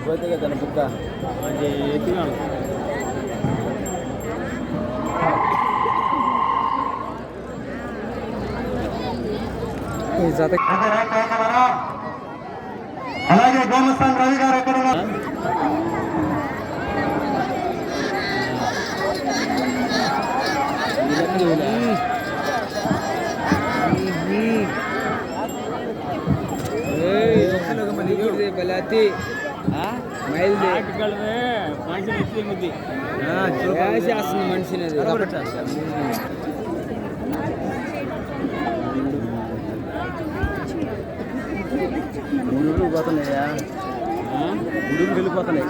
పోతే కదా బుక్క ఎత్తుగా అలాగే గోమస్థాన్ రవి గారు ఎక్కడ ఉన్నారు? మనిషిని గుడుగులు పోతున్నాయా? గుడుగులు వెళ్ళిపోతున్నాయి.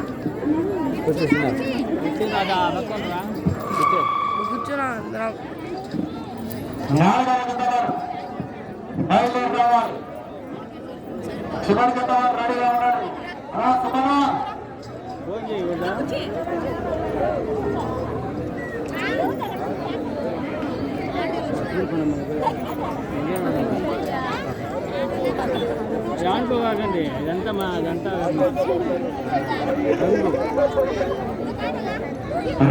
చివరి జత రెడీగా ఉన్నాడు. దాంట్లో కాకండి, ఇదంతా మా అదంతా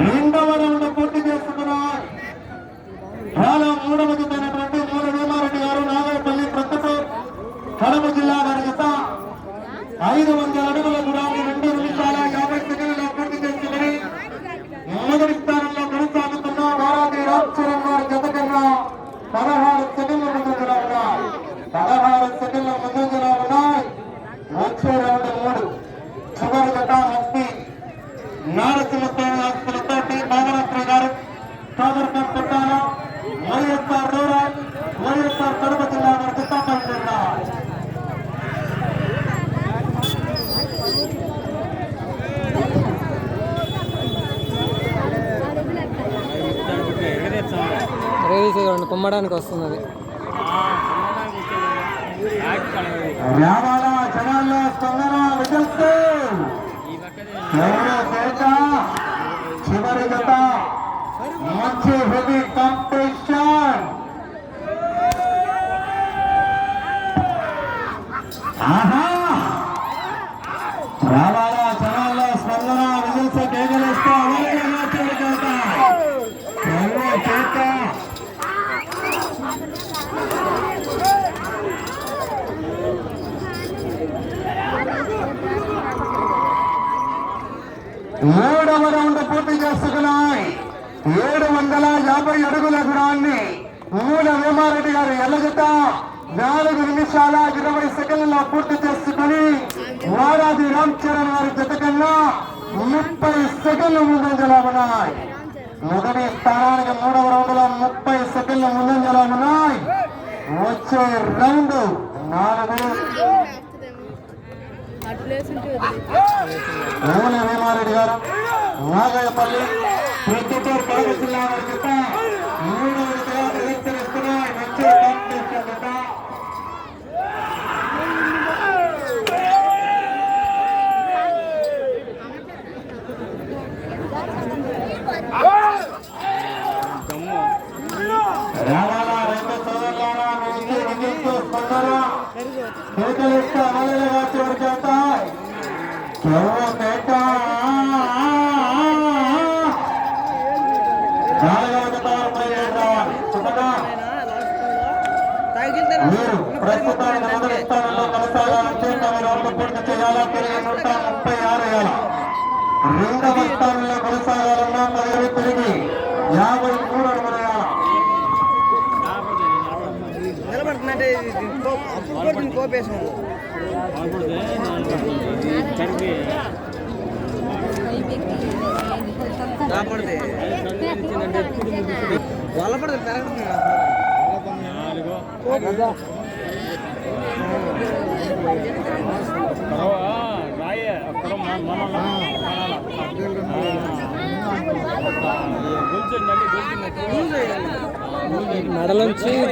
రెండవ రౌండ్ పూర్తి చేసుకున్నారు. మూడవ జతైనటువంటి మూల భీమారెడ్డి గారు నాగరపల్లి ప్రొద్దుటూరు కడప జిల్లా గారి జత 500 అడుగుల దూరాన్ని 2 నిమిషాల 50 సెకండ్లలో పూర్తి చేసుకుని మొదటి స్థానంలో కొనసాగుతున్న వారాది రామచరణ్ గారి జత కన్నా 16 సెకండ్ల ముందంజలో ఉన్నాయి. 16 సెకండ్ల ముందంజలో ఉన్నాయి. వచ్చే రౌండ్ 3 చివరి జత ఎస్పీ నారసింహస్వామి హాస్పిటల్తో నాగరాత్రి గారు కాదర్కం పెట్టాల వైఎస్ఆర్ రూరల్ వైఎస్ఆర్ కడప జిల్లా గారి జత పనిచేస్తున్నారు. కుమ్మడానికి వస్తున్నది. జనాల్లో స్పందన విజల్తో చివరి జత మంచి హెవీ కాంపిటీషన్. రావాలా జనాల్లో స్పందన విజల్తో కేకలేస్తూ మూడవ రౌండ్ పూర్తి చేసుకున్నాయి. 750 అడుగుల దూరాన్ని మూల వేమారెడ్డి గారు ఎల్లజత 4 నిమిషాల 20 సెకండ్లలో పూర్తి చేసుకుని వారాది రామ్ చరణ్ గారి జత కన్నా 30 సెకండ్ల ముందంజలో ఉన్నాయి. మొదటి స్థానానికి మూడవ రౌండ్ లో 30 సెకండ్ల ముందంజలో ఉన్నాయి. వచ్చే రౌండ్ 4 మూల వేమారెడ్డి గారు నాగయ్యపల్లి ప్రొద్దుటూరు కడప జిల్లా వారి జత 3వ విడతగా ప్రదర్శనిస్తున్నాయి. మంచి కాంపిటీషన్ జత. రావాలా రెండు సోదరులారా విజయతో స్పందన కేకలిస్తూ అమలుగా చివరి చేత మీరు ప్రస్తుతానికి మొదటి స్థానంలో కొనసాగాలంటే 9 రౌండ్లు పూర్తి చేయాలా. తిరిగి 136 వేయాల. రెండవ స్థానంలో కొనసాగాలన్నా 10 తిరిగి 53 అడుగులు వేయాల. నిలబడుతుందంటే కోపేసాం వాళ్ళ పడితే పెరగదు.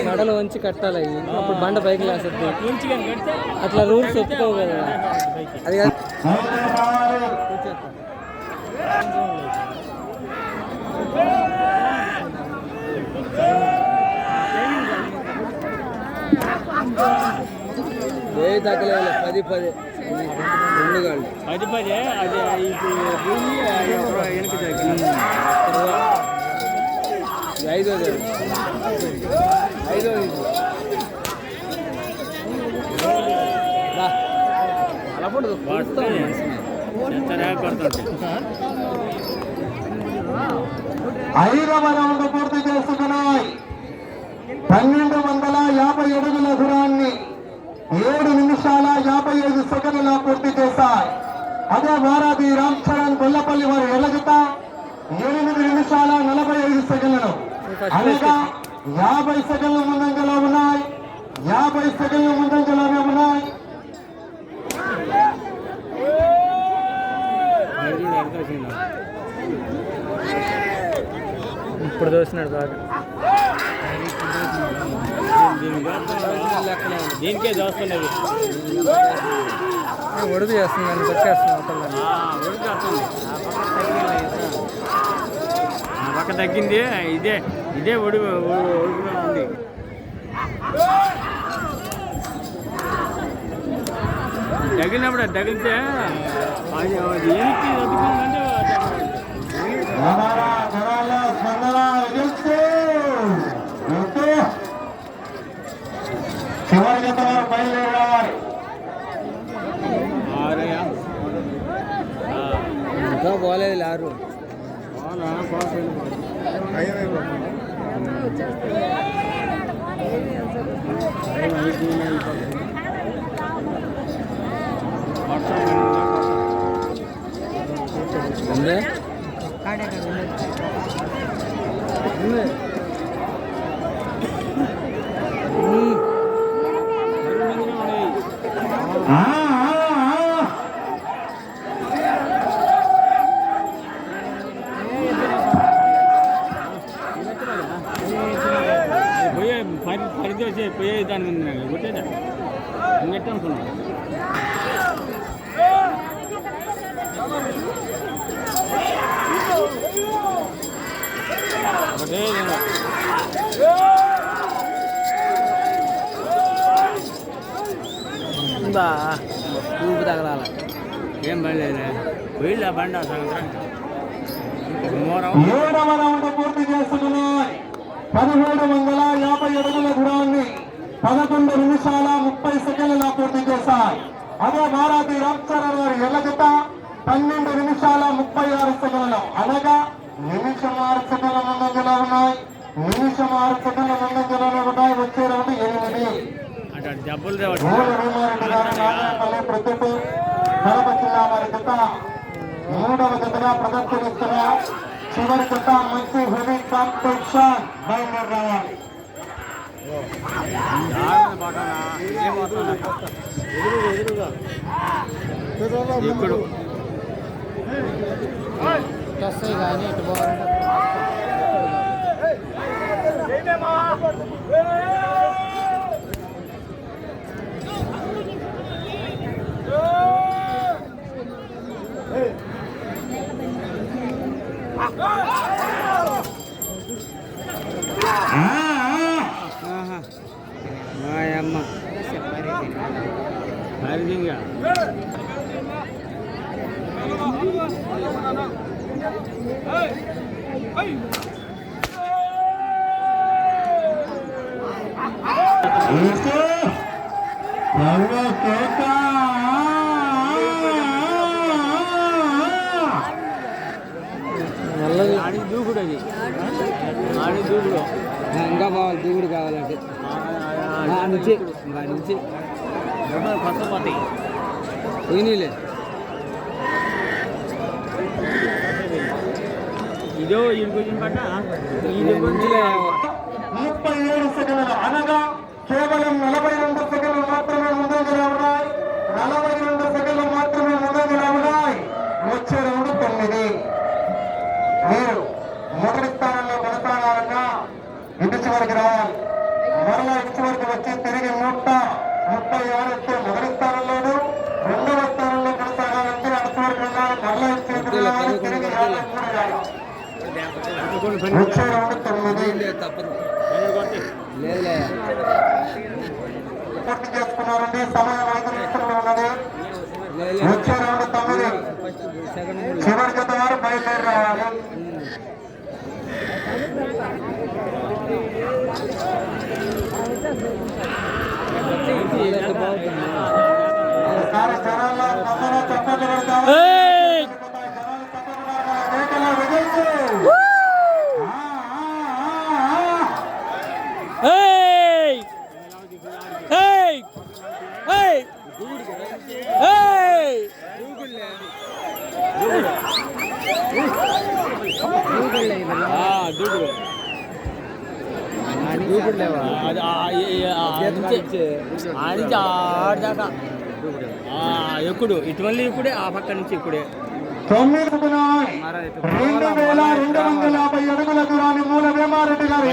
మెడలు వంచి కట్టాలి. అప్పుడు బండ పైకి లేస్తుంది. అట్లా రూల్స్ ఒప్పుకోవు కదా. అది ఏ తగ్గలేదు 10 రెండు గాళ్ళు 10 అది ఇప్పుడు భూమి వెనక్కి తగ్గింది. ఐదోది అలా పడదు ఐదవ రౌండ్ పూర్తి చేసుకున్నాయి. 1250 అడుగుల దూరాన్ని 7 నిమిషాల 55 సెకండ్ల పూర్తి చేశాయి. అదే వారాది రామ్ చరణ్ గొల్లపల్లి వారి ఎలగత 8 నిమిషాల 45 సెకండ్లు, అనగా 50 సెకండ్ల ముందంజలో ఉన్నాయి. 50 సెకండ్ల ముందంజలోనే ఉన్నాయి. ఇప్పుడు చూస్తున్నాడు బాగా దీనికే చూస్తున్నది. ఒడుగు చేస్తుంది వచ్చేస్తున్నాడు ఒడుగు వస్తుంది. పక్క తగ్గింది. ఇదే ఒడుగుగా ఉంది. తగిలినప్పుడు తగిలితే అది ఏనికి తగ్గుతుందంటే చివరి జత వారు బయలుదేరాలి. ఇంకా పోలేదు లారు అందే పరిధి వచ్చి పోయే దాని మీద కొట్టేదా ఇంకెట్ట అనుకున్నా. ఊపి తగలాల ఏం పడలేదు. పోయిలా బండి సాయంత్రానికి. 7వ రౌండ్ పూర్తి చేసుకున్నాయి. 1350 అడుగుల దూరాన్ని 11 నిమిషాల 30 సెకండ్ల పూర్తి చేశాయి. అదే భారతి రామ్ చరణ్ వారి ఎల్లగత 12 నిమిషాల 36 సెకండ్లు, అనగా నిమిషం 6 సెకండ్ల ముందంజలో ఉన్నాయి. నిమిషం 6 సెకండ్ల ముందంజలోనే ఉన్నాయి. వచ్చే రౌండ్ 8. డబ్బులు ప్రతిపి కడప జిల్లా వారి జత 3వ జతగా ప్రదర్శనిస్తున్న చివరి జత మంచి హెవీ కాంపిటీషన్ బయలుదేరాలి. ఇప్పుడు కానీ ఇటు బాగుంటుంది. అమ్మ హరిదింగా ఆడి దూకుడు అది. ఆడి దూకుడు ఇంకా బావాలి. దూకుడు కావాలంటే నుంచి నుంచి కొత్త పోతాయి. పోయినీలే. ఇదో ఇది కొంచెం పట్ట 37 సెకండ్లు, అనగా కేవలం 42 సెకండ్లు మాత్రమే ముందంజలో ఉన్నాయి. 42 సెకండ్లు మాత్రమే ముందంజలో ఉన్నాయి. వచ్చే రౌండ్ 9. మీరు మొదటి స్థానంలో కొనసాగాలన్నా ఇటు చివరికి రావాలి. మరలా ఇటు చివరికి వచ్చి తిరిగి 136 మొదటి స్థానంలోను, 2వ స్థానంలో కొనసాగాలంటే అటు చివరికి వెళ్ళాలి. మరలా ఇటు చివరికి రావాలి. తిరిగి 53 రావాలి. వచ్చే రౌండ్ 9. తప్పదు. లేదులే పూర్తి చేసుకున్నారండి. సమయం 5 నిమిషంలో ఉన్నది. వచ్చే రౌండ్ 9. చివరి జత వారు బయలుదేరి రావాలి. ఒకసారి జనాల్లో అందరూ చప్పట్లు కొడతారు. జనాలు చప్పట్లు కొడతారు. కేకలు విజయించు. ఆడదాకా ఎక్కుడు ఇటువంటి ఇప్పుడే ఆ పక్క నుంచి ఇప్పుడే 2250 అడుగుల దూరాన్ని మూల వేమారెడ్డి గారు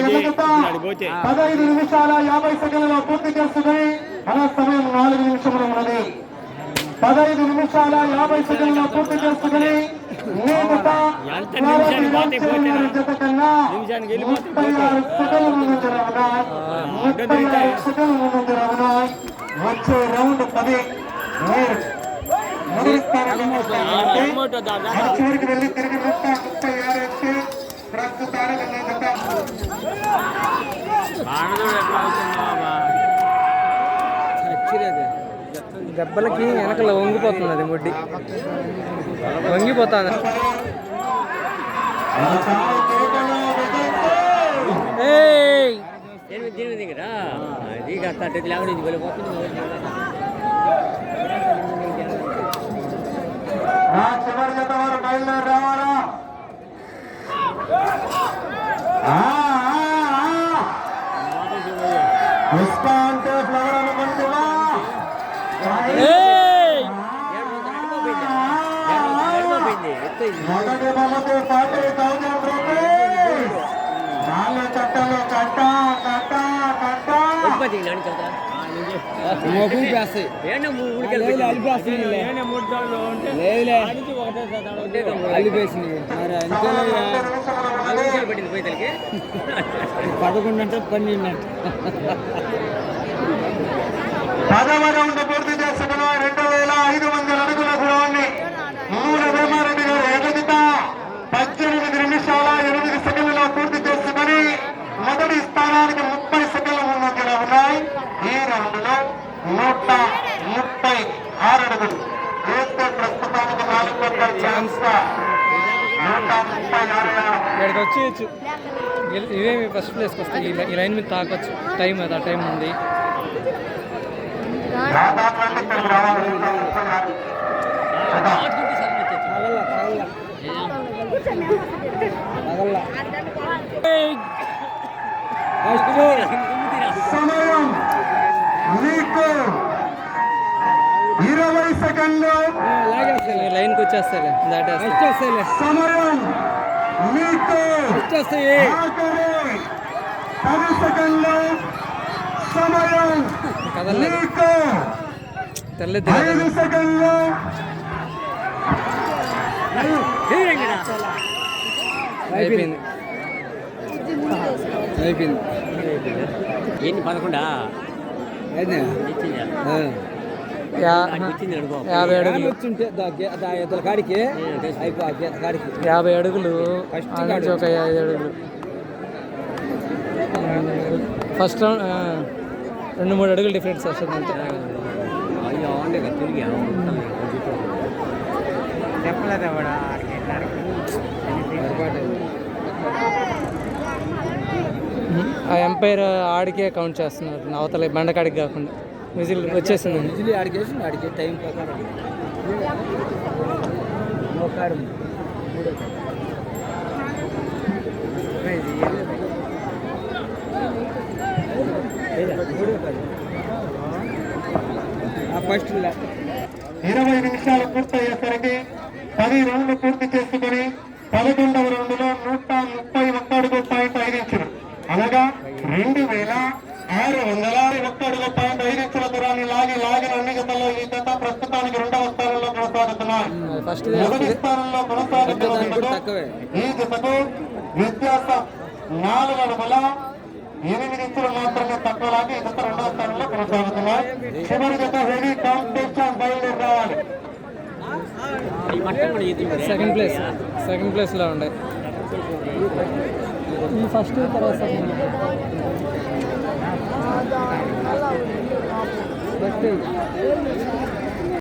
15 నిమిషాల 50 సెకండ్లలో పూర్తి చేసుకుని అలా సమయం 4 నిమిషములు ఉన్నది. 15 నిమిషాల 50 సెకండ్లలో పూర్తి చేసుకుని జత కన్నా 36 సెకండ్ల ముందు రమణాయ్. 35 సెకండ్ల ముందు రమణాయ్. వచ్చే రౌండ్ 10. చివరికి వెళ్ళి తిరిగి 36 వచ్చి ప్రస్తుతానికి దెబ్బలకి వెనకల వంగిపోతుంది. అది ముడ్డి వంగిపోతుంది. చివరి జత వారు బయలుదేరి రావాలా? పుష్ప అంటే ఫ్లవర్ అనుకుంటున్నా. మొదటి బొమ్మకు 40,000 రూపాయలు. 4 చట్టలు కట్ట కట్ట కట్ట. పదకొండు అంటే 12 10వ రౌండ్ పూర్తి చేసుకున్న 2500 అడుగుల దూరాన్ని మూల వేమారెడ్డి గారు ఎదుగుతా 18 నిమిషాల 8 సెకండ్లలో పూర్తి చేసుకుని మొదటి స్థానానికి 30 సెకండ్ల ముందంజలో ఉన్నాయి. ఈ రౌండ్ లో 136 అడుగులు వేస్తే ప్రస్తుతానికి 4 ఛాన్స్ 136. ఇక్కడికి వచ్చేయచ్చు. ఇవేమి ఫస్ట్ ప్లేస్కి వస్తాయి. ఈ లైన్ మీద తాకొచ్చు. టైం అది ఆ టైం ఉంది. సమయం మీకు 20 సెకండ్లు. లైన్కి వచ్చేస్తాయి. దాటేస్తాయి. సమయం మీకు వచ్చేస్తాయి. 10 సెకండ్లు. సమయం మీకు తెల్లది 5 సెకండ్లు. అయిపోయింది. అయిపోయింది. ఏంటి 11 50 అడుగులు 50 అడుగులు నుంచి ఒక 5 అడుగులు. ఫస్ట్ రౌండ్ 2-3 అడుగులు డిఫరెన్స్ వస్తుంది అంతే. ఆ ఎంపైర్ ఆడికే కౌంట్ చేస్తున్నారు. అవతల బండకాడికి కాకుండా విజిల్ వచ్చేసింది. విజిల్ ఆడికేసి ఆడికే టైం ప్రకారం ఫస్ట్ 20 నిమిషాలు పూర్తయ్యేసరికి 10 రౌండ్లు పూర్తి చేసుకుని 11వ రౌండ్లో 131 అడుగు పాయింట్ 5 ఇంచులు అనగా 2601 అడుగు పాయింట్ 5 ఇంచుల దూరాన్ని లాగిన అన్ని జతల్లో ఈ జత ప్రస్తుతానికి 2వ స్థానంలో కొనసాగుతున్నారు. మొదటి స్థానంలో కొనసాగుతున్న ఈ జతకు వ్యత్యాసం 4 అడుగుల 8 ఇంచులు మాత్రమే తక్కువ లాగి ఈ జత 2వ స్థానంలో కొనసాగుతుంది. కోరుతున్నాం. చివరి జత రెడీ కాంపిటీషన్ బయలుదేరి రావాలి. సెకండ్ ప్లేస్లో ఉండే ఈ ఫస్ట్ తర్వాత